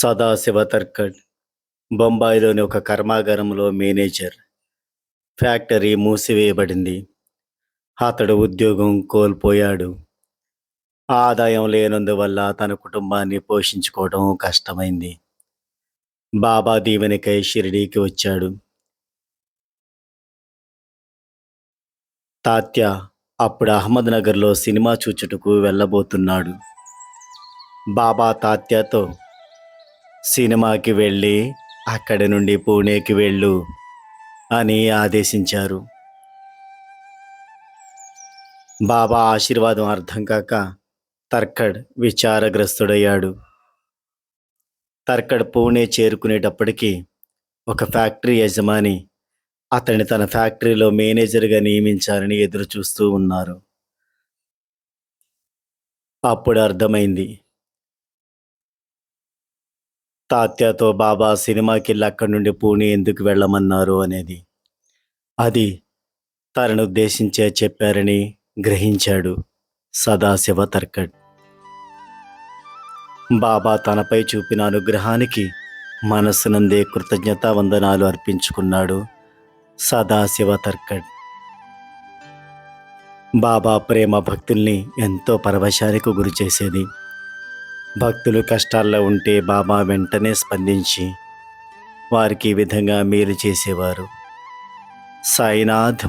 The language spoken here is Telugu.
సదాశివ తర్కడ్ బొంబాయిలోని ఒక కర్మాగారంలో మేనేజర్. ఫ్యాక్టరీ మూసివేయబడింది. అతడు ఉద్యోగం కోల్పోయాడు. ఆదాయం లేనందువల్ల తన కుటుంబాన్ని పోషించుకోవడం కష్టమైంది. బాబా దీవెనకై షిరిడీకి వచ్చాడు. తాత్య అప్పుడు అహ్మద్‌నగర్‌లో సినిమా చూచుటకు వెళ్ళబోతున్నాడు. బాబా తాత్యతో సినిమాకి వెళ్ళి అక్కడి నుండి పూణేకి వెళ్ళు అని ఆదేశించారు. బాబా ఆశీర్వాదం అర్థం కాక తర్కడ్ విచారగ్రస్తుడయ్యాడు. తర్కడ్ పూణే చేరుకునేటప్పటికి ఒక ఫ్యాక్టరీ యజమాని అతన్ని తన ఫ్యాక్టరీలో మేనేజర్గా నియమించాలని ఎదురు చూస్తూ ఉన్నారు. అప్పుడు అర్థమైంది, తాత్యాతో బాబా సినిమాకెళ్ళి అక్కడి నుండి పూణే ఎందుకు వెళ్ళమన్నారు అనేది. అది తనను ఉద్దేశించే చెప్పారని గ్రహించాడు సదాశివ తర్కడ్. బాబా తనపై చూపిన అనుగ్రహానికి మనస్సునందే కృతజ్ఞతావందనాలు అర్పించుకున్నాడు సదాశివ తర్కడ్. బాబా ప్రేమ భక్తుల్ని ఎంతో పరవశానికి గురి చేసేది. భక్తులు కష్టాల్లో ఉంటే బాబా వెంటనే స్పందించి వారికి ఈ విధంగా మేలు చేసేవారు. సాయినాథ్